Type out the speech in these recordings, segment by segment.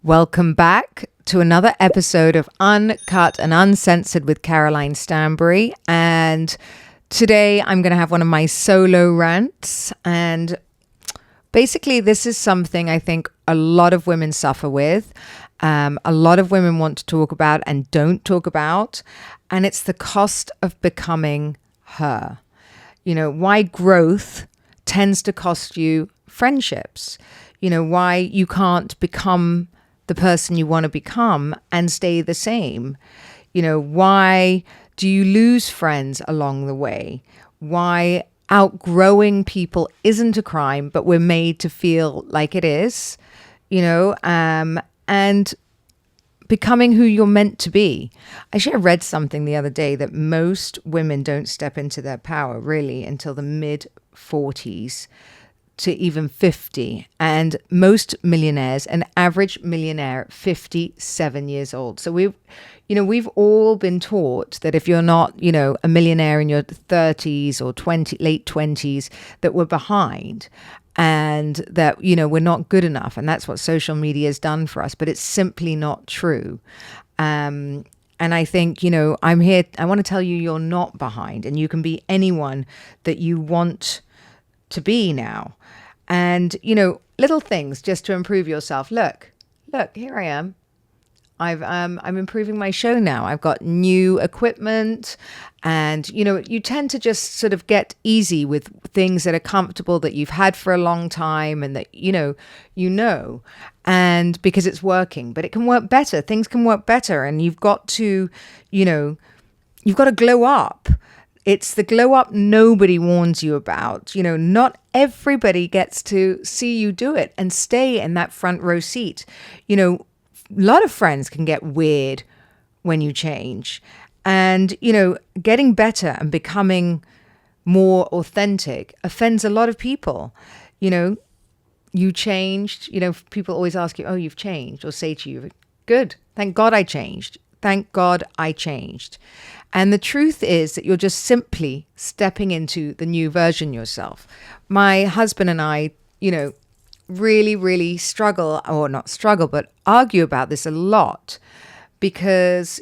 Welcome back to another episode of Uncut and Uncensored with Caroline Stanbury. And today I'm going to have one of my solo rants. And basically, this is something I think a lot of women suffer with. A lot of women want to talk about and don't talk about. And it's the cost of becoming her. You know, why growth tends to cost you friendships. You know, why you can't become the person you want to become and stay the same. You know, why do you lose friends along the way? Why outgrowing people isn't a crime, but we're made to feel like it is, you know, and becoming who you're meant to be. Actually, I read something the other day that most women don't step into their power really until the mid-40s to even 50. And most millionaires, an average millionaire, 57 years old. So we've all been taught that if you're not, a millionaire in your 30s or late 20s, that we're behind and that, we're not good enough. And that's what social media has done for us, but it's simply not true. And I think, I'm here, I want to tell you, you're not behind and you can be anyone that you want to be now. And, little things just to improve yourself. Look, here I am. I'm improving my show now. I've got new equipment and, you tend to just sort of get easy with things that are comfortable that you've had for a long time and that, and because it's working, but it can work better. Things can work better and you've got to glow up. It's the glow up nobody warns you about. Not everybody gets to see you do it and stay in that front row seat. A lot of friends can get weird when you change. And, getting better and becoming more authentic offends a lot of people. You changed, people always ask you, oh, you've changed, or say to you, good, thank God I changed. Thank God I changed. And the truth is that you're just simply stepping into the new version yourself. My husband and I, really, really struggle, or not struggle, but argue about this a lot because,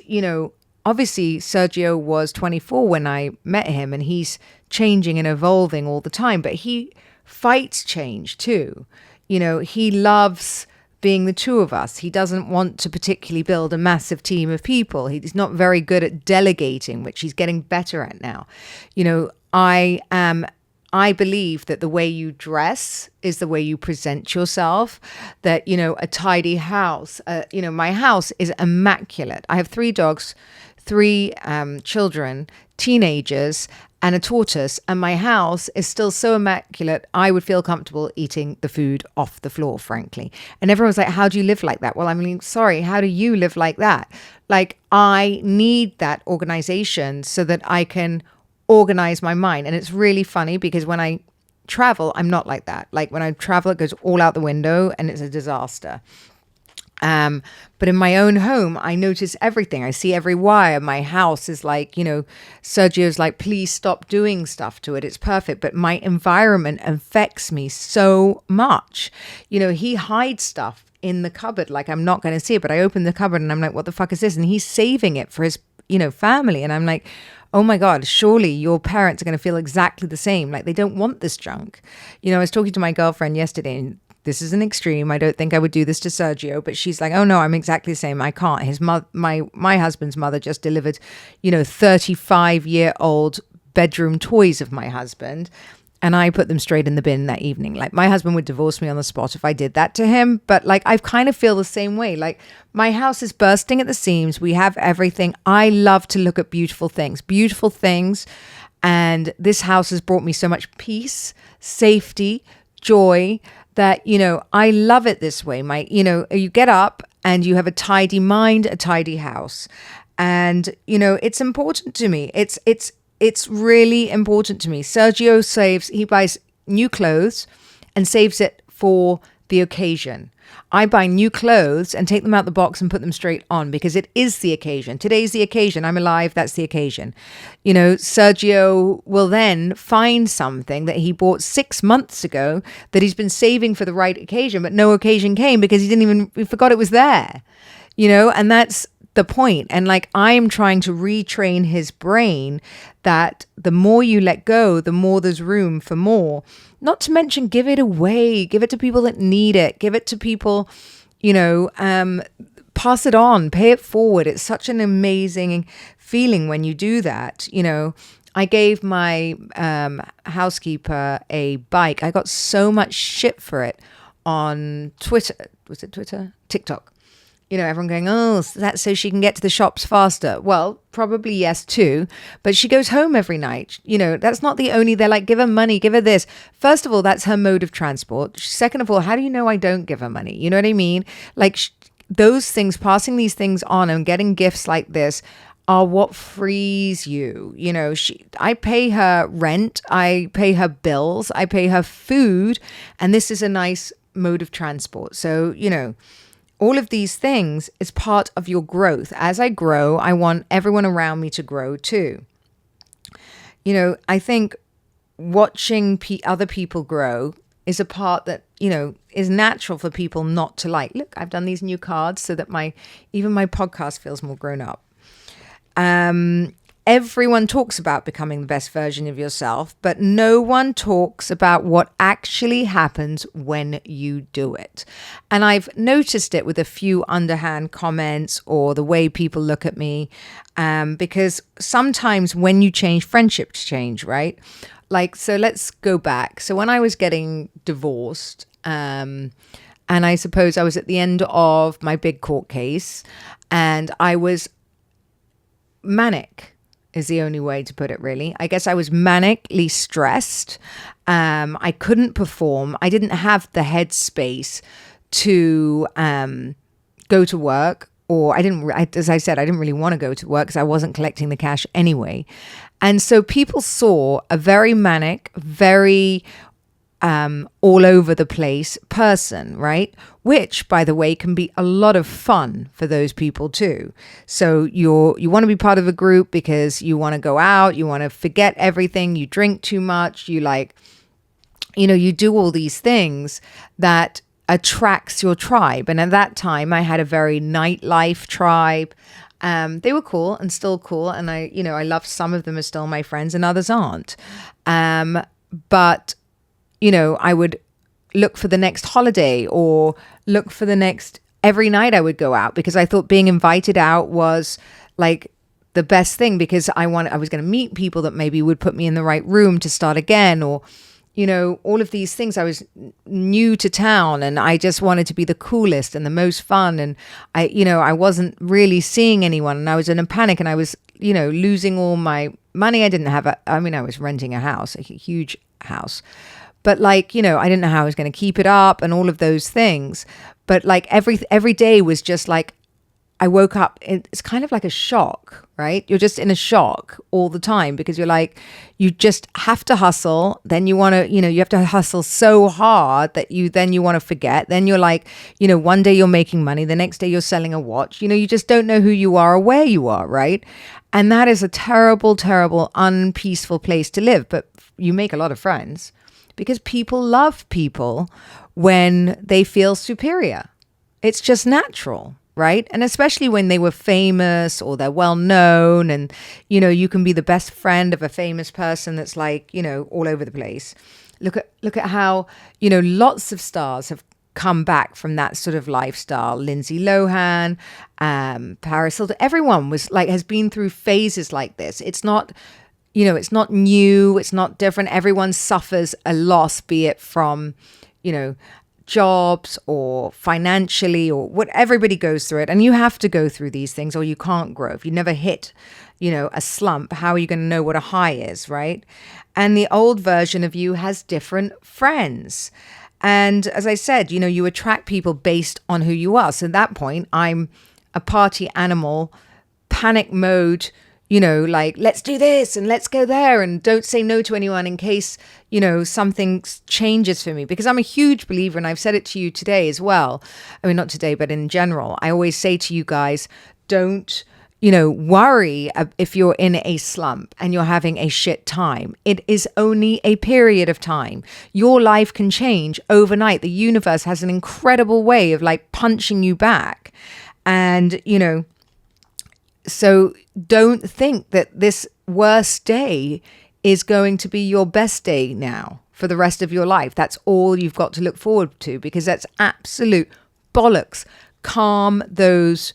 obviously Sergio was 24 when I met him and he's changing and evolving all the time, but he fights change too. He loves being the two of us. He doesn't want to particularly build a massive team of people. He's not very good at delegating, which he's getting better at now. I believe that the way you dress is the way you present yourself, that, a tidy house, my house is immaculate. I have 3 dogs, 3 children, teenagers, and a tortoise, and my house is still so immaculate, I would feel comfortable eating the food off the floor, frankly. And everyone's like, how do you live like that? Well, I mean, sorry, how do you live like that? Like, I need that organization so that I can organize my mind. And it's really funny because when I travel, I'm not like that. Like when I travel, it goes all out the window and it's a disaster. But in my own home, I notice everything. I see every wire. My house is like, Sergio's like, please stop doing stuff to it. It's perfect. But my environment affects me so much. He hides stuff in the cupboard. Like I'm not going to see it, but I open the cupboard and I'm like, what the fuck is this? And he's saving it for his, family. And I'm like, oh my God, surely your parents are going to feel exactly the same. Like they don't want this junk. I was talking to my girlfriend yesterday and this is an extreme. I don't think I would do this to Sergio, but she's like, oh no, I'm exactly the same. I can't. His my husband's mother just delivered, 35-year-old bedroom toys of my husband. And I put them straight in the bin that evening. Like my husband would divorce me on the spot if I did that to him. But like, I kind of feel the same way. Like my house is bursting at the seams. We have everything. I love to look at beautiful things. And this house has brought me so much peace, safety, joy, that, I love it this way. You get up and you have a tidy mind, a tidy house. And, it's important to me. It's really important to me. Sergio he buys new clothes and saves it for the occasion. I buy new clothes and take them out the box and put them straight on because it is the occasion. Today's the occasion. I'm alive. That's the occasion. Sergio will then find something that he bought 6 months ago that he's been saving for the right occasion, but no occasion came because he forgot it was there, and that's the point. And like, I'm trying to retrain his brain that the more you let go, the more there's room for more. Not to mention, give it away, give it to people that need it, give it to people, pass it on, pay it forward. It's such an amazing feeling when you do that. I gave my housekeeper a bike. I got so much shit for it on Twitter. Was it Twitter? TikTok. Everyone going, oh, that's so she can get to the shops faster. Well, probably yes too, but she goes home every night. That's not the only, they're like, give her money, give her this. First of all, that's her mode of transport. Second of all, how do you know I don't give her money? You know what I mean? Like those things, passing these things on and getting gifts like this are what frees you. I pay her rent, I pay her bills, I pay her food, and this is a nice mode of transport. So, all of these things is part of your growth. As I grow, I want everyone around me to grow too. I think watching other people grow is a part that, is natural for people not to like. Look, I've done these new cards so that even my podcast feels more grown up. Everyone talks about becoming the best version of yourself, but no one talks about what actually happens when you do it. And I've noticed it with a few underhand comments or the way people look at me, because sometimes when you change, friendships change, right? Like, so let's go back. So when I was getting divorced, and I suppose I was at the end of my big court case, and I was manic. Is the only way to put it, really. I guess I was manically stressed. I couldn't perform. I didn't have the headspace to go to work, or as I said, I didn't really want to go to work because I wasn't collecting the cash anyway. And so people saw a very manic, very all over the place person, right? Which, by the way, can be a lot of fun for those people too. So you want to be part of a group because you want to go out, you want to forget everything, you drink too much, you do all these things that attracts your tribe. And at that time, I had a very nightlife tribe. They were cool and still cool, and I love some of them are still my friends and others aren't. But I would look for the next holiday or look for the next, every night I would go out because I thought being invited out was like the best thing, because I was going to meet people that maybe would put me in the right room to start again, or, all of these things. I was new to town and I just wanted to be the coolest and the most fun. And I wasn't really seeing anyone, and I was in a panic, and I was, losing all my money. I didn't have I was renting a house, a huge house. But I didn't know how I was going to keep it up and all of those things. But like every day was just like, I woke up, it's kind of like a shock, right? You're just in a shock all the time because you're like, you just have to hustle. Then you want to, you have to hustle so hard that you want to forget. Then you're like, one day you're making money, the next day you're selling a watch. You just don't know who you are or where you are, right? And that is a terrible, terrible, unpeaceful place to live. But you make a lot of friends, because people love people when they feel superior. It's just natural, right? And especially when they were famous or they're well known, and, you can be the best friend of a famous person that's like, all over the place. Look at how, lots of stars have come back from that sort of lifestyle. Lindsay Lohan, Paris Hilton, everyone has been through phases like this. It's not, it's not new, it's not different. Everyone suffers a loss, be it from, jobs or financially or what, everybody goes through it. And you have to go through these things or you can't grow. If you never hit, a slump, how are you going to know what a high is, right? And the old version of you has different friends. And as I said, you attract people based on who you are. So at that point, I'm a party animal, panic mode, like, let's do this and let's go there and don't say no to anyone in case, something changes for me. Because I'm a huge believer, and I've said it to you today as well. I mean, not today, but in general, I always say to you guys, don't, worry if you're in a slump and you're having a shit time. It is only a period of time. Your life can change overnight. The universe has an incredible way of like punching you back. And, so don't think that this worst day is going to be your best day now for the rest of your life. That's all you've got to look forward to, because that's absolute bollocks. Calm those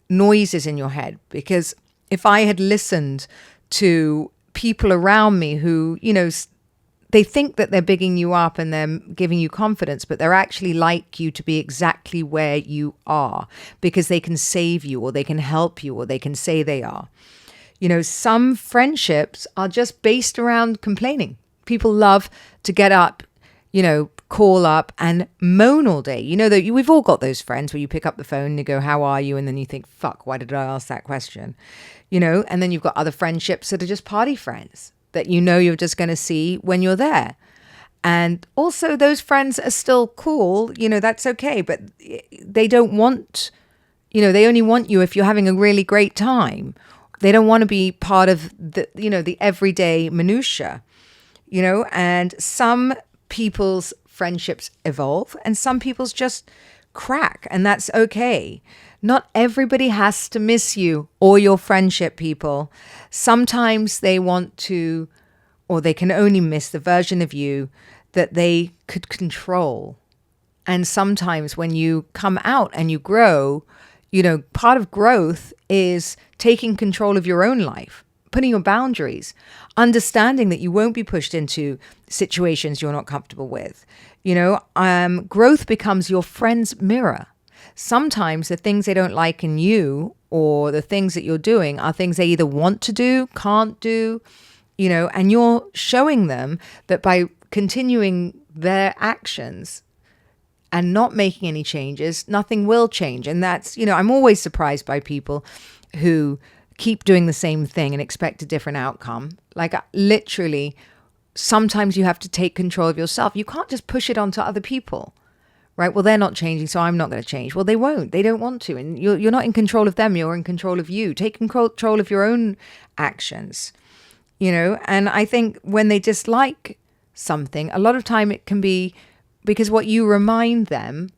noises in your head, because if I had listened to people around me who, they think that they're bigging you up and they're giving you confidence, but they're actually like you to be exactly where you are because they can save you or they can help you or they can say they are. Some friendships are just based around complaining. People love to get up, call up and moan all day. That we've all got those friends where you pick up the phone and you go, how are you? And then you think, fuck, why did I ask that question? And then you've got other friendships that are just party friends that you're just going to see when you're there. And also those friends are still cool, that's okay. But they don't want, they only want you if you're having a really great time. They don't want to be part of the, the everyday minutia, and some people's friendships evolve and some people's just crack, and that's okay. Not everybody has to miss you or your friendship, people. Sometimes they want to, or they can only miss the version of you that they could control. And sometimes when you come out and you grow, part of growth is taking control of your own life, putting your boundaries, understanding that you won't be pushed into situations you're not comfortable with. Growth becomes your friend's mirror. Sometimes the things they don't like in you or the things that you're doing are things they either want to do, can't do, and you're showing them that by continuing their actions and not making any changes, nothing will change. And that's, I'm always surprised by people who keep doing the same thing and expect a different outcome. Like literally, sometimes you have to take control of yourself. You can't just push it onto other people. Right? Well, they're not changing, so I'm not going to change. Well, they won't. They don't want to. And you're not in control of them. You're in control of you. Take control of your own actions, And I think when they dislike something, a lot of time it can be because what you remind them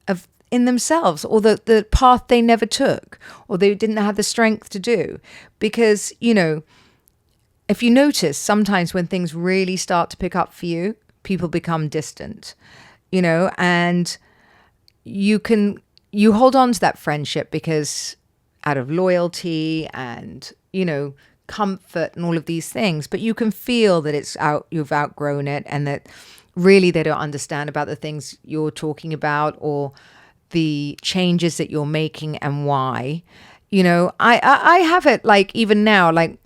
of in themselves, or the path they never took, or they didn't have the strength to do. Because, if you notice, sometimes when things really start to pick up for you, people become distant. And you hold on to that friendship because out of loyalty and, comfort and all of these things, but you can feel that you've outgrown it, and that really they don't understand about the things you're talking about or the changes that you're making and why. I have it like even now, like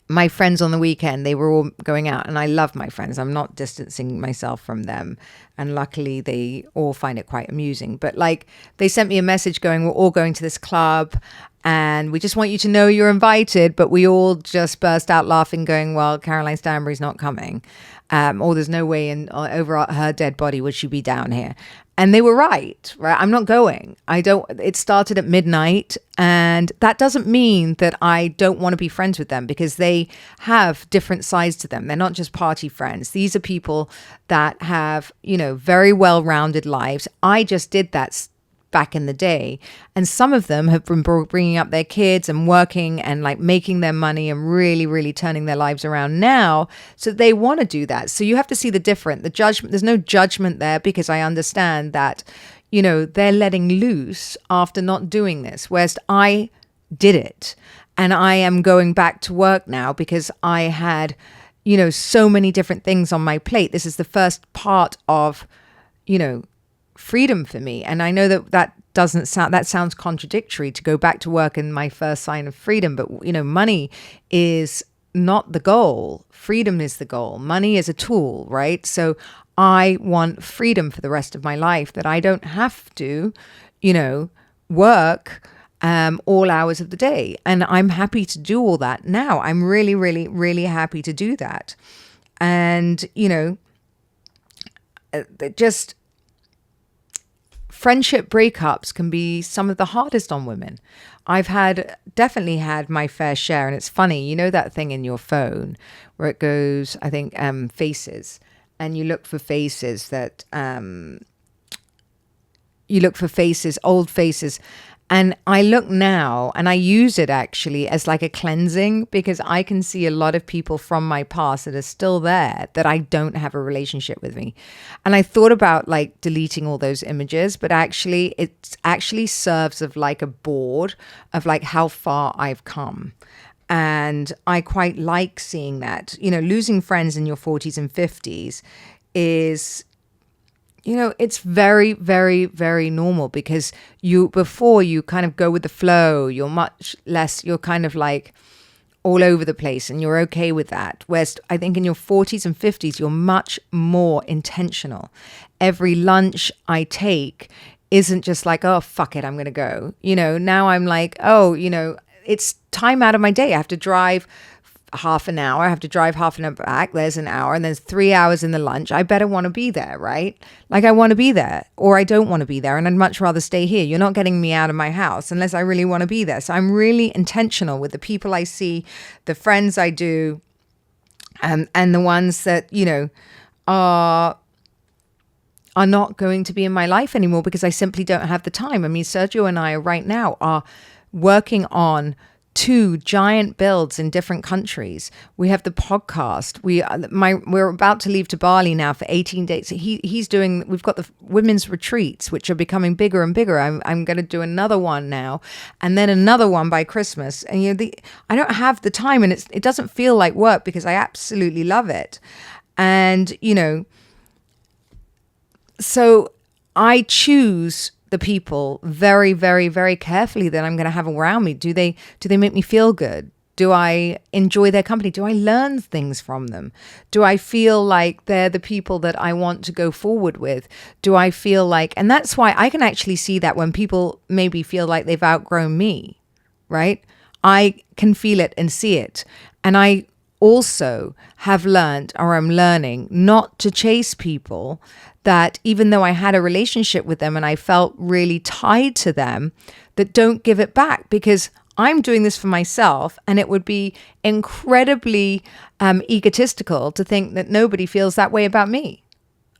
my friends on the weekend, they were all going out, and I love my friends. I'm not distancing myself from them. And luckily they all find it quite amusing. But like they sent me a message going, we're all going to this club and we just want you to know you're invited. But we all just burst out laughing going, well, Caroline Stanbury's not coming. Or there's no way over her dead body would she be down here. And they were right? I'm not going. It started at midnight, and that doesn't mean that I don't want to be friends with them, because they have different sides to them. They're not just party friends. These are people that have, very well-rounded lives. I just did that back in the day. And some of them have been bringing up their kids and working and like making their money and really, really turning their lives around now. So they want to do that. So you have to see the judgment. There's no judgment there, because I understand that, they're letting loose after not doing this. Whereas I did it, and I am going back to work now because I had, so many different things on my plate. This is the first part of, freedom for me. And I know that sounds contradictory, to go back to work and my first sign of freedom. But, money is not the goal. Freedom is the goal. Money is a tool, right? So I want freedom for the rest of my life, that I don't have to, work all hours of the day. And I'm happy to do all that now. I'm really, really, really happy to do that. And, just friendship breakups can be some of the hardest on women. I've definitely had my fair share. And it's funny, that thing in your phone where it goes, I think, faces. And you look for faces old faces. And I look now and I use it actually as like a cleansing, because I can see a lot of people from my past that are still there that I don't have a relationship with me. And I thought about like deleting all those images, but actually it actually serves of like a board of like how far I've come. And I quite like seeing that. Losing friends in your 40s and 50s is, it's very, very, very normal, because before you kind of go with the flow, you're much less, you're kind of like all over the place and you're okay with that. Whereas I think in your 40s and 50s, you're much more intentional. Every lunch I take isn't just like, oh, fuck it, I'm going to go. Now I'm like, oh, it's time out of my day. I have to drive half an hour. I have to drive half an hour back. There's an hour, and there's 3 hours in the lunch. I better want to be there, right? Like I want to be there, or I don't want to be there, and I'd much rather stay here. You're not getting me out of my house unless I really want to be there. So I'm really intentional with the people I see, the friends I do, and the ones that, are not going to be in my life anymore because I simply don't have the time. I mean, Sergio and I right now are working on 2 giant builds in different countries. We have the podcast. We're about to leave to Bali now for 18 days. We've got the women's retreats, which are becoming bigger and bigger. I'm going to do another one now, and then another one by Christmas. And I don't have the time, and it doesn't feel like work because I absolutely love it. And so I choose the people very, very, very carefully that I'm going to have around me. Do they make me feel good? Do I enjoy their company? Do I learn things from them? Do I feel like they're the people that I want to go forward with? Do I feel like, and that's why I can actually see that when people maybe feel like they've outgrown me, right? I can feel it and see it. And I also have learned, or I'm learning, not to chase people that, even though I had a relationship with them and I felt really tied to them, that don't give it back, because I'm doing this for myself, and it would be incredibly egotistical to think that nobody feels that way about me.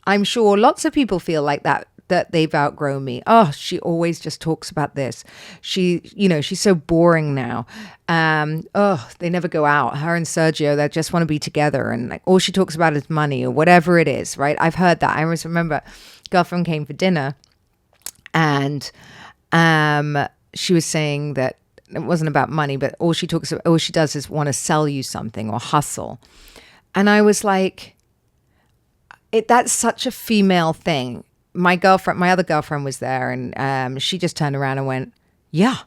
I'm sure lots of people feel like that they've outgrown me. Oh, she always just talks about this. She's so boring now. They never go out. Her and Sergio, they just want to be together, and like all she talks about is money or whatever it is, right? I've heard that. I always remember girlfriend came for dinner, and she was saying that it wasn't about money, but all she does is want to sell you something or hustle. And I was like, that's such a female thing. My other girlfriend was there, and she just turned around and went, yeah,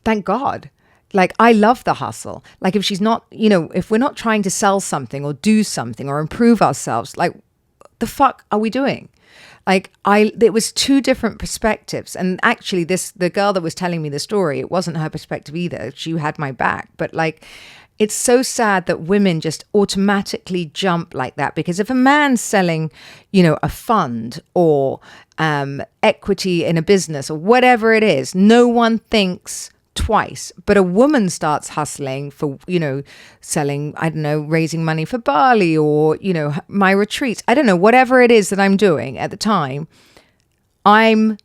thank God. Like, I love the hustle. Like, if she's not, if we're not trying to sell something or do something or improve ourselves, like, the fuck are we doing? Like, it was 2 different perspectives. And actually the girl that was telling me the story, it wasn't her perspective either. She had my back. But like, it's so sad that women just automatically jump like that, because if a man's selling, a fund or equity in a business or whatever it is, no one thinks twice. But a woman starts hustling for, selling, I don't know, raising money for Bali or, my retreats. I don't know, whatever it is that I'm doing at the time, I'm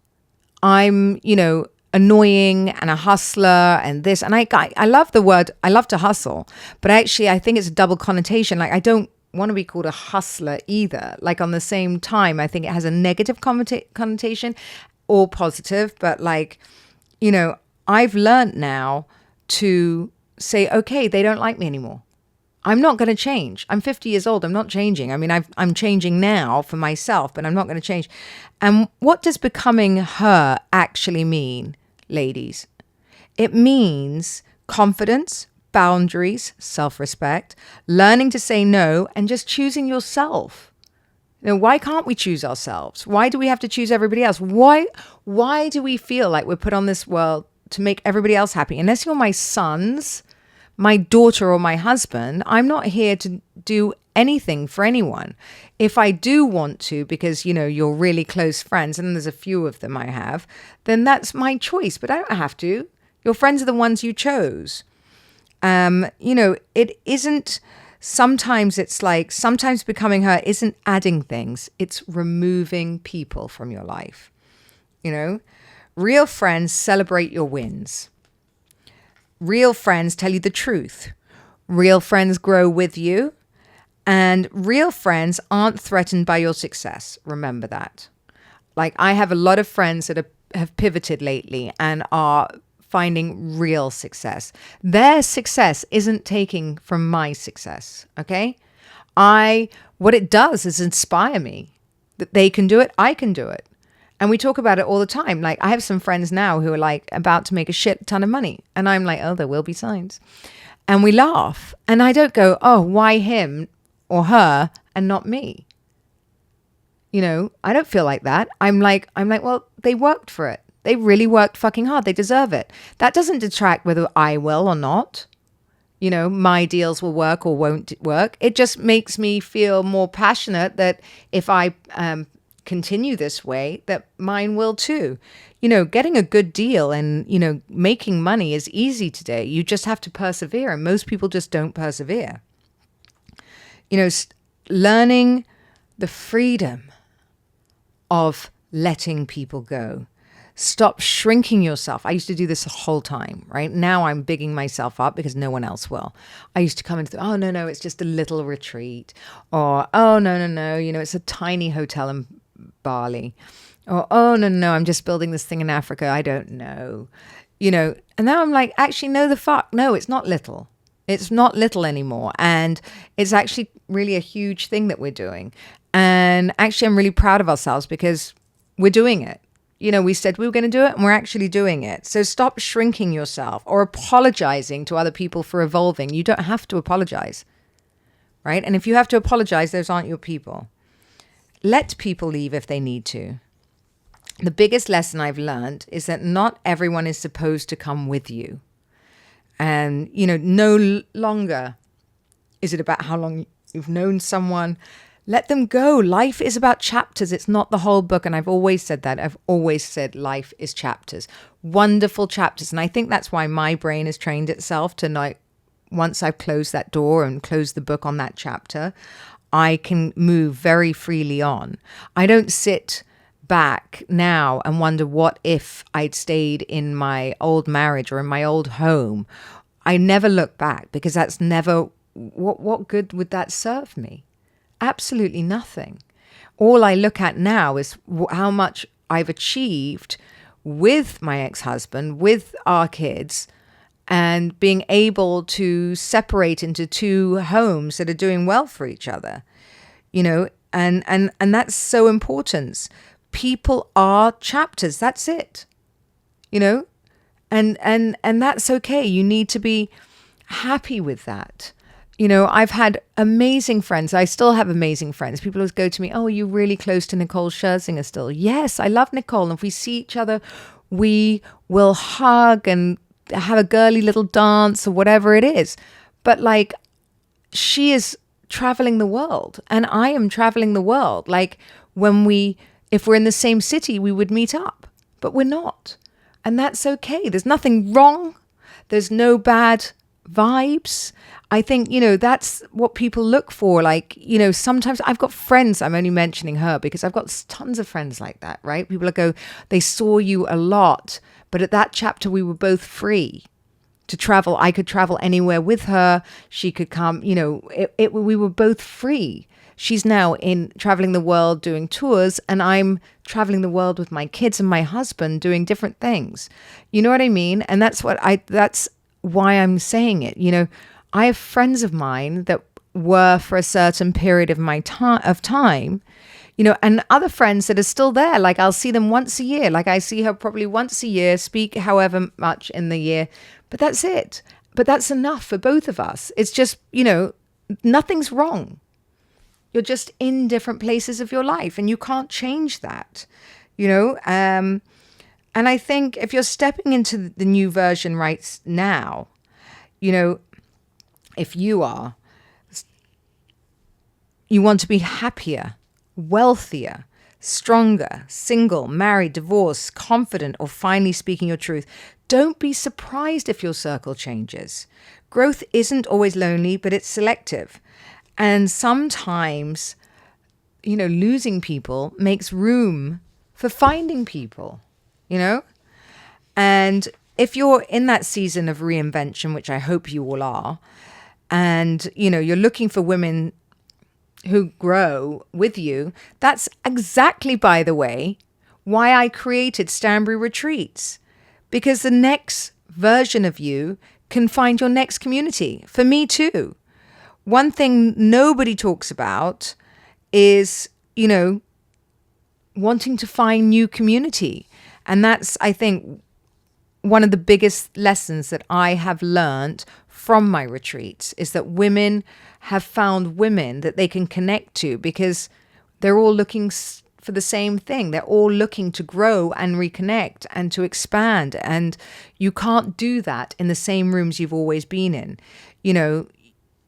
annoying and a hustler and this. And I love the word, I love to hustle, but actually I think it's a double connotation. Like, I don't want to be called a hustler either. Like, on the same time, I think it has a negative connotation or positive, but like, I've learned now to say, okay, they don't like me anymore. I'm not going to change. I'm 50 years old. I'm not changing. I mean, I'm changing now for myself, but I'm not going to change. And what does becoming her actually mean, ladies? It means confidence, boundaries, self-respect, learning to say no, and just choosing yourself. Why can't we choose ourselves? Why do we have to choose everybody else? Why do we feel like we're put on this world to make everybody else happy? Unless you're my sons, my daughter, or my husband, I'm not here to do anything for anyone. If I do want to, because, you're really close friends, and there's a few of them I have, then that's my choice, but I don't have to. Your friends are the ones you chose. It isn't, sometimes becoming her isn't adding things, it's removing people from your life. Real friends celebrate your wins. Real friends tell you the truth. Real friends grow with you. And real friends aren't threatened by your success. Remember that. Like, I have a lot of friends that have pivoted lately and are finding real success. Their success isn't taking from my success, okay? What it does is inspire me that they can do it, I can do it. And we talk about it all the time. Like, I have some friends now who are like about to make a shit ton of money. And I'm like, oh, there will be signs. And we laugh. And I don't go, oh, why him or her and not me? I don't feel like that. I'm like, well, they worked for it. They really worked fucking hard. They deserve it. That doesn't detract whether I will or not. My deals will work or won't work. It just makes me feel more passionate that if I continue this way, that mine will too. Getting a good deal and, making money is easy today. You just have to persevere, and most people just don't persevere. Learning the freedom of letting people go. Stop shrinking yourself. I used to do this the whole time, right? Now I'm bigging myself up because no one else will. I used to come into, oh, no, it's just a little retreat. Or, oh, no, it's a tiny hotel in Bali. Or, oh, no, I'm just building this thing in Africa. I don't know. And now I'm like, actually, no, the fuck. No, it's not little. It's not little anymore. And it's actually really a huge thing that we're doing. And actually, I'm really proud of ourselves because we're doing it. We said we were going to do it and we're actually doing it. So stop shrinking yourself or apologizing to other people for evolving. You don't have to apologize, right? And if you have to apologize, those aren't your people. Let people leave if they need to. The biggest lesson I've learned is that not everyone is supposed to come with you. And, no longer is it about how long you've known someone. Let them go. Life is about chapters. It's not the whole book. And I've always said that. I've always said life is chapters. Wonderful chapters. And I think that's why my brain has trained itself to like, once I've closed that door and closed the book on that chapter, I can move very freely on. I don't sit back now and wonder what if I'd stayed in my old marriage or in my old home. I never look back because that's never, what good would that serve me? Absolutely nothing. All I look at now is how much I've achieved with my ex-husband, with our kids, and being able to separate into two homes that are doing well for each other, and that's so important. People are chapters. That's it, and that's okay. You need to be happy with that. I've had amazing friends. I still have amazing friends. People always go to me, oh, you're really close to Nicole Scherzinger still. Yes, I love Nicole. And if we see each other, we will hug and have a girly little dance or whatever it is. But like, she is traveling the world and I am traveling the world. Like if we're in the same city, we would meet up, but we're not. And that's okay. There's nothing wrong. There's no bad vibes. I think, that's what people look for. Like, sometimes I've got friends, I'm only mentioning her because I've got tons of friends like that, right? People that go, they saw you a lot, but at that chapter, we were both free to travel. I could travel anywhere with her. She could come, we were both free. She's now traveling the world doing tours, and I'm traveling the world with my kids and my husband doing different things. You know what I mean? And that's why I'm saying it. I have friends of mine that were for a certain period of my time, and other friends that are still there. Like I'll see them once a year. Like I see her probably once a year, speak however much in the year, but that's it. But that's enough for both of us. It's just, nothing's wrong. You're just in different places of your life, and you can't change that, you know? And I think if you're stepping into the new version right now, you know, if you want to be happier, wealthier, stronger, single, married, divorced, confident, or finally speaking your truth, don't be surprised if your circle changes. Growth isn't always lonely, but it's selective. And sometimes, you know, losing people makes room for finding people, you know? And if you're in that season of reinvention, which I hope you all are, and, you know, you're looking for women who grow with you, that's exactly, by the way, why I created Stanbury Retreats. Because the next version of you can find your next community. For me too. One thing nobody talks about is, you know, wanting to find new community. And that's, I think, one of the biggest lessons that I have learned from my retreats is that women have found women that they can connect to because they're all looking for the same thing. They're all looking to grow and reconnect and to expand. And you can't do that in the same rooms you've always been in. You know,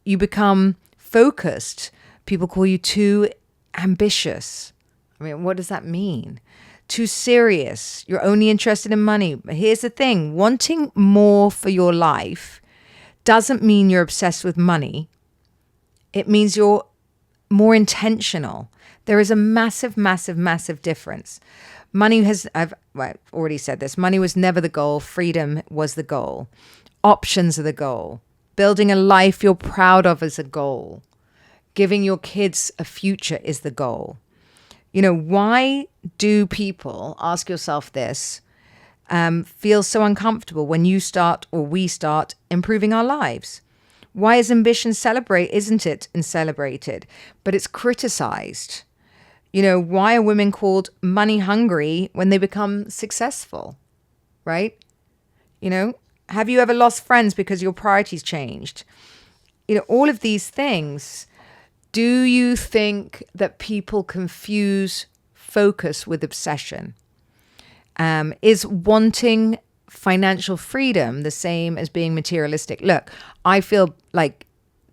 you become focused. People call you too ambitious. I mean, what does that mean? Too serious. You're only interested in money. But here's the thing. Wanting more for your life doesn't mean you're obsessed with money. It means you're more intentional. There is a massive, massive, massive difference. Money I've already said this. Money was never the goal. Freedom was the goal. Options are the goal. Building a life you're proud of is a goal. Giving your kids a future is the goal. You know, why do people, ask yourself this, feel so uncomfortable when you start or we start improving our lives? Why is ambition isn't it celebrated, but it's criticized? You know, why are women called money hungry when they become successful, right? You know, have you ever lost friends because your priorities changed? You know, all of these things. Do you think that people confuse focus with obsession? Is wanting financial freedom the same as being materialistic? Look, I feel like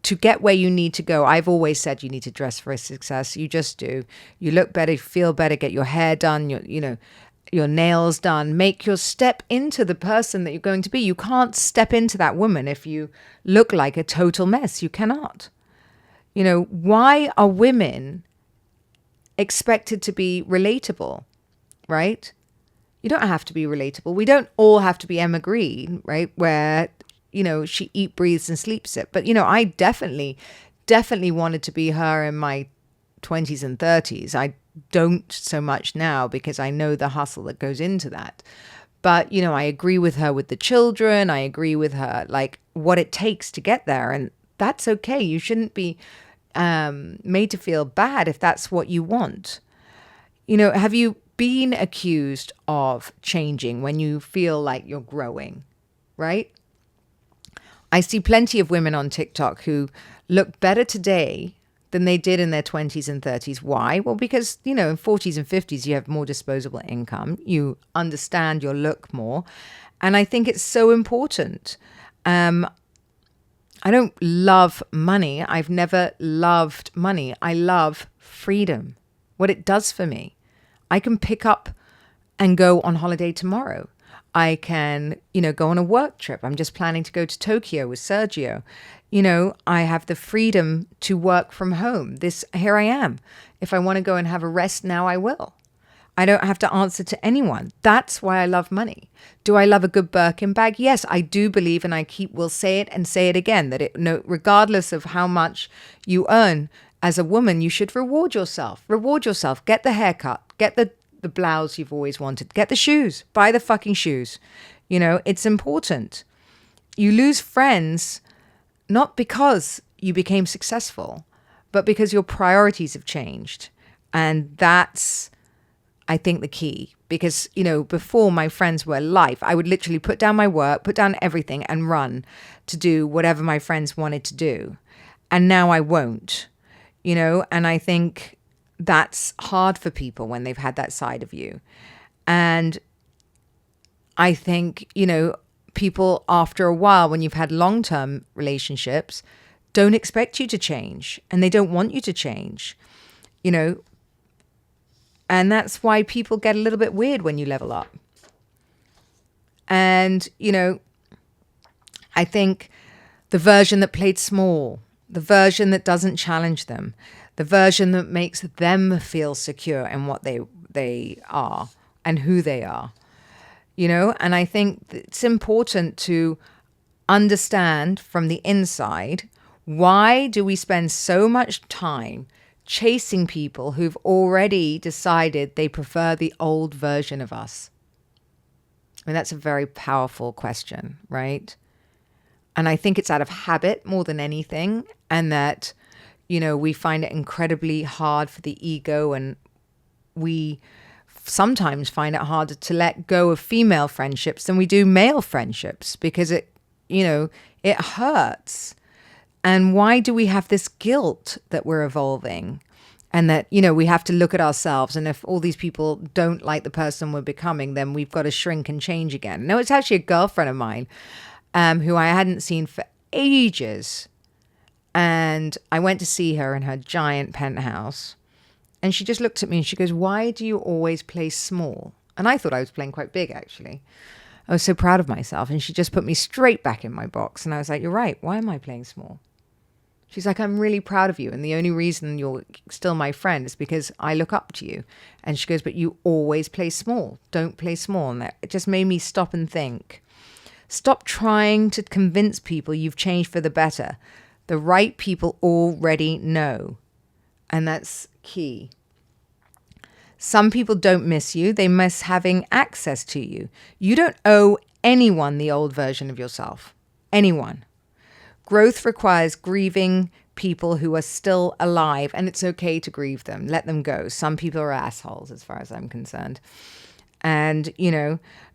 to get where you need to go, I've always said you need to dress for success. You just do. You look better, feel better, get your hair done, your nails done. Make your step into the person that you're going to be. You can't step into that woman if you look like a total mess. You cannot. You know, why are women expected to be relatable, right? You don't have to be relatable. We don't all have to be Emma Green, right? Where, you know, she eats, breathes and sleeps it. But, you know, I definitely wanted to be her in my 20s and 30s. I don't so much now because I know the hustle that goes into that. But, you know, I agree with her with the children. I agree with her, like, what it takes to get there. And that's okay. You shouldn't be made to feel bad if that's what you want. You know, have you been accused of changing when you feel like you're growing, right? I see plenty of women on TikTok who look better today than they did in their 20s and 30s. Why? Well, because, you know, in 40s and 50s, you have more disposable income. You understand your look more. And I think it's so important. I don't love money. I've never loved money. I love freedom, what it does for me. I can pick up and go on holiday tomorrow. I can, you know, go on a work trip. I'm just planning to go to Tokyo with Sergio. You know, I have the freedom to work from home. Here I am. If I want to go and have a rest now, I will. I don't have to answer to anyone. That's why I love money. Do I love a good Birkin bag? Yes, I do believe, and I will say it and say it again, that regardless of how much you earn as a woman, you should reward yourself. Reward yourself. Get the haircut. Get the blouse you've always wanted. Get the shoes. Buy the fucking shoes. You know, it's important. You lose friends not because you became successful, but because your priorities have changed. And that's, I think, the key. Because, you know, before my friends were life, I would literally put down my work, put down everything and run to do whatever my friends wanted to do. And now I won't. and I think that's hard for people when they've had that side of you. And I think, people after a while, when you've had long-term relationships, don't expect you to change, and they don't want you to change, and that's why people get a little bit weird when you level up. And, I think the version that played small, the version that doesn't challenge them, the version that makes them feel secure in what they are and who they are, and I think it's important to understand from the inside, why do we spend so much time chasing people who've already decided they prefer the old version of us? I mean, that's a very powerful question, right? And I think it's out of habit more than anything. And that, we find it incredibly hard for the ego. And we sometimes find it harder to let go of female friendships than we do male friendships, because it hurts. And why do we have this guilt that we're evolving? And that, we have to look at ourselves. And if all these people don't like the person we're becoming, then we've got to shrink and change again. No, it's actually a girlfriend of mine who I hadn't seen for ages. And I went to see her in her giant penthouse. And she just looked at me and she goes, "Why do you always play small?" And I thought I was playing quite big, actually. I was so proud of myself. And she just put me straight back in my box. And I was like, "You're right. Why am I playing small?" She's like, "I'm really proud of you. And the only reason you're still my friend is because I look up to you." And she goes, "But you always play small. Don't play small." And it just made me stop and think. Stop trying to convince people you've changed for the better. The right people already know. And that's key. Some people don't miss you. They miss having access to you. You don't owe anyone the old version of yourself. Anyone. Growth requires grieving people who are still alive, and it's okay to grieve them. Let them go. Some people are assholes as far as I'm concerned. And,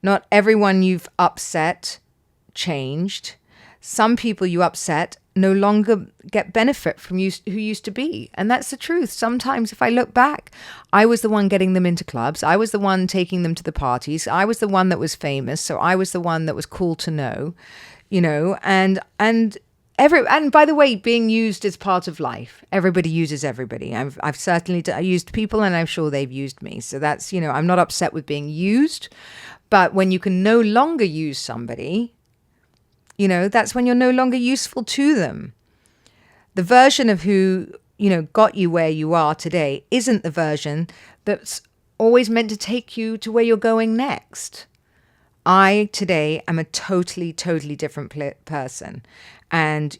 not everyone you've upset changed. Some people you upset no longer get benefit from you who used to be. And that's the truth. Sometimes if I look back, I was the one getting them into clubs. I was the one taking them to the parties. I was the one that was famous. So I was the one that was cool to know, and by the way, being used is part of life. Everybody uses everybody. I've certainly used people, and I'm sure they've used me. So that's, I'm not upset with being used. But when you can no longer use somebody, that's when you're no longer useful to them. The version of who, got you where you are today isn't the version that's always meant to take you to where you're going next. I today am a totally, totally different person. And,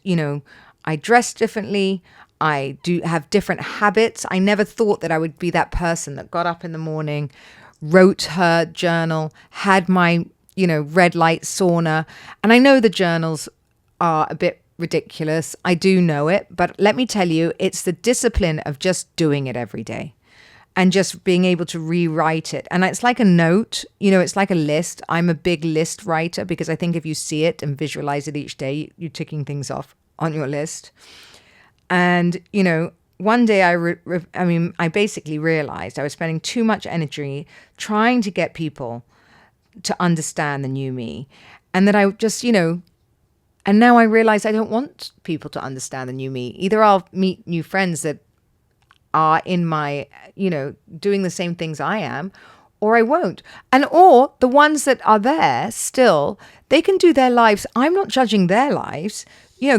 I dress differently. I do have different habits. I never thought that I would be that person that got up in the morning, wrote her journal, had my, red light sauna. And I know the journals are a bit ridiculous. I do know it. But let me tell you, it's the discipline of just doing it every day. And just being able to rewrite it. And it's like a note, it's like a list. I'm a big list writer because I think if you see it and visualize it each day, you're ticking things off on your list. And, one day I basically realized I was spending too much energy trying to get people to understand the new me. And that I just, and now I realize I don't want people to understand the new me. Either I'll meet new friends that are in my, doing the same things I am, or I won't. Or the ones that are there still, they can do their lives. I'm not judging their lives.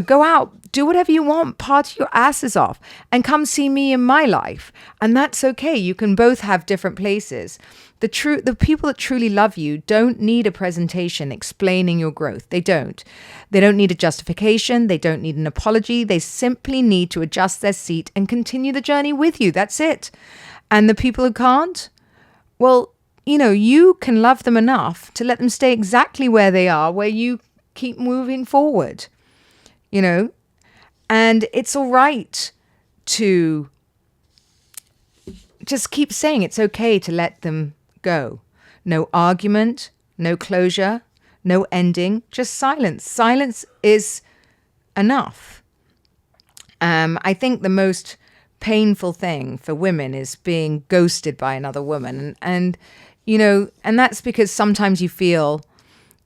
Go out, do whatever you want, party your asses off, and come see me in my life. And that's okay. You can both have different places. The people that truly love you don't need a presentation explaining your growth. They don't. They don't need a justification. They don't need an apology. They simply need to adjust their seat and continue the journey with you. That's it. And the people who can't, well, you can love them enough to let them stay exactly where they are, where you keep moving forward, and it's all right to just keep saying it's okay to let them go. No argument, no closure, no ending, just silence. Silence is enough. I think the most painful thing for women is being ghosted by another woman. And that's because sometimes you feel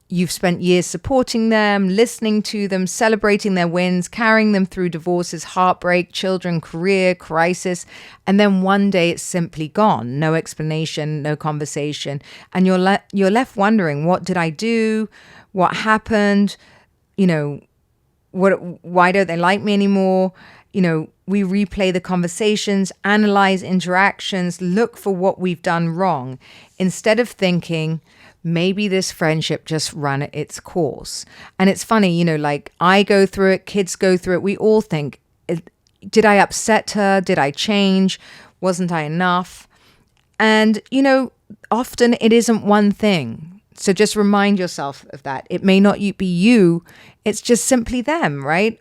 you've spent years supporting them, listening to them, celebrating their wins, carrying them through divorces, heartbreak, children, career, crisis. And then one day it's simply gone. No explanation, no conversation. And you're left wondering, what did I do? What happened? Why don't they like me anymore? We replay the conversations, analyze interactions, look for what we've done wrong, instead of thinking, maybe this friendship just ran its course. And it's funny, like I go through it, kids go through it. We all think, did I upset her? Did I change? Wasn't I enough? And, often it isn't one thing. So just remind yourself of that. It may not be you. It's just simply them, right?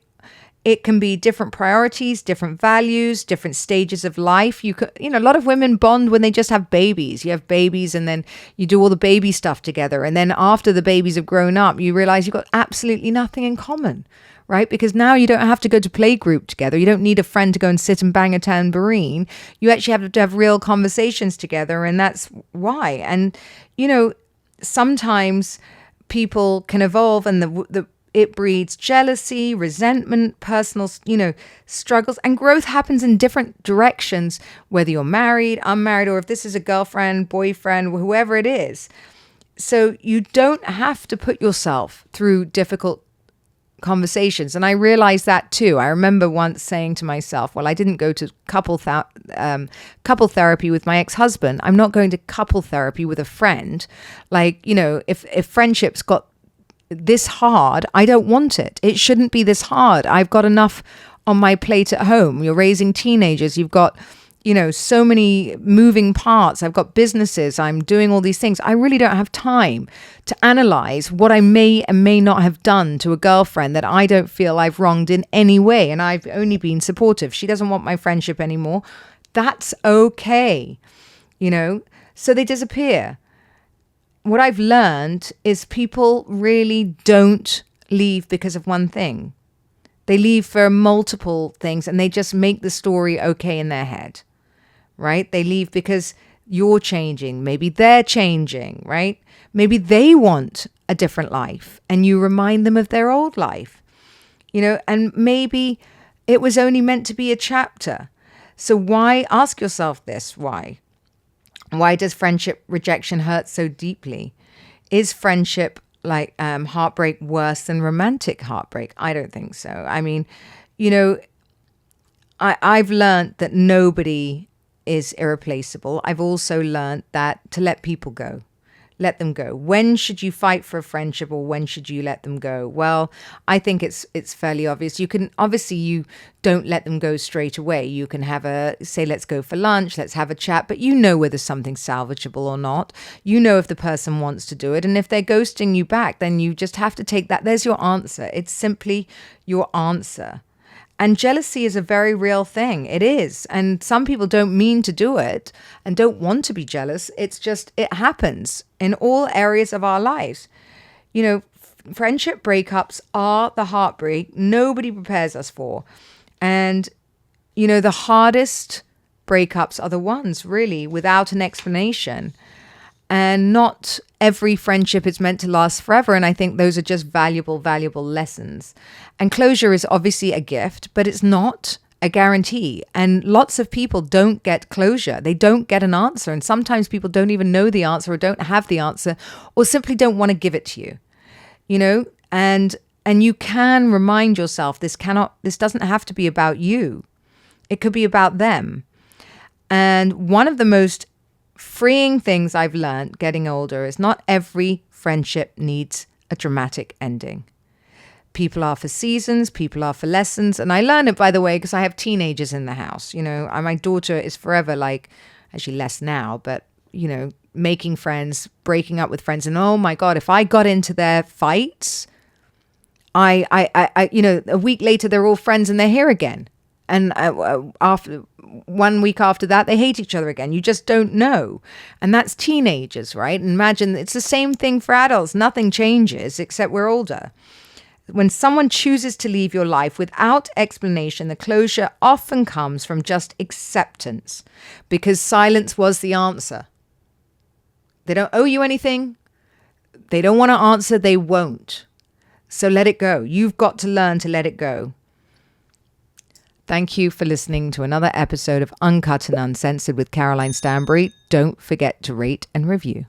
It can be different priorities, different values, different stages of life. A lot of women bond when they just have babies. You have babies and then you do all the baby stuff together. And then after the babies have grown up, you realize you've got absolutely nothing in common, right? Because now you don't have to go to playgroup together. You don't need a friend to go and sit and bang a tambourine. You actually have to have real conversations together. And that's why. And, sometimes people can evolve and it breeds jealousy, resentment, personal, struggles, and growth happens in different directions, whether you're married, unmarried, or if this is a girlfriend, boyfriend, whoever it is. So you don't have to put yourself through difficult conversations. And I realized that too. I remember once saying to myself, well, I didn't go to couple therapy with my ex-husband. I'm not going to couple therapy with a friend. Like, if friendships got this hard, I don't want it. It shouldn't be this hard. I've got enough on my plate at home. You're raising teenagers. You've got, so many moving parts. I've got businesses. I'm doing all these things. I really don't have time to analyze what I may and may not have done to a girlfriend that I don't feel I've wronged in any way. And I've only been supportive. She doesn't want my friendship anymore. That's okay. So they disappear. What I've learned is people really don't leave because of one thing. They leave for multiple things and they just make the story okay in their head, right? They leave because you're changing. Maybe they're changing, right? Maybe they want a different life and you remind them of their old life, and maybe it was only meant to be a chapter. So why, ask yourself this, why? Why does friendship rejection hurt so deeply? Is friendship like heartbreak worse than romantic heartbreak? I don't think so. I mean, I've learned that nobody is irreplaceable. I've also learned that to let people go. Let them go. When should you fight for a friendship or when should you let them go? Well, I think it's fairly obvious. You don't let them go straight away. You can say, let's go for lunch, let's have a chat, but whether something's salvageable or not. If the person wants to do it. And if they're ghosting you back, then you just have to take that. There's your answer. It's simply your answer. And jealousy is a very real thing. It is. And some people don't mean to do it and don't want to be jealous. It's just, it happens in all areas of our lives. Friendship breakups are the heartbreak nobody prepares us for. And, the hardest breakups are the ones really without an explanation. And not every friendship is meant to last forever. And I think those are just valuable, valuable lessons. And closure is obviously a gift, but it's not a guarantee. And lots of people don't get closure. They don't get an answer. And sometimes people don't even know the answer or don't have the answer or simply don't want to give it to you, and you can remind yourself this doesn't have to be about you. It could be about them. And one of the most freeing things I've learned getting older is not every friendship needs a dramatic ending. People are for seasons, people are for lessons. And I learn it, by the way, because I have teenagers in the house. My daughter is forever actually less now, but, making friends, breaking up with friends. And oh my God, if I got into their fights, a week later, they're all friends and they're here again. And after 1 week after that, they hate each other again. You just don't know. And that's teenagers, right? And imagine it's the same thing for adults. Nothing changes except we're older. When someone chooses to leave your life without explanation, the closure often comes from just acceptance, because silence was the answer. They don't owe you anything. They don't want to answer. They won't. So let it go. You've got to learn to let it go. Thank you for listening to another episode of Uncut and Uncensored with Caroline Stanbury. Don't forget to rate and review.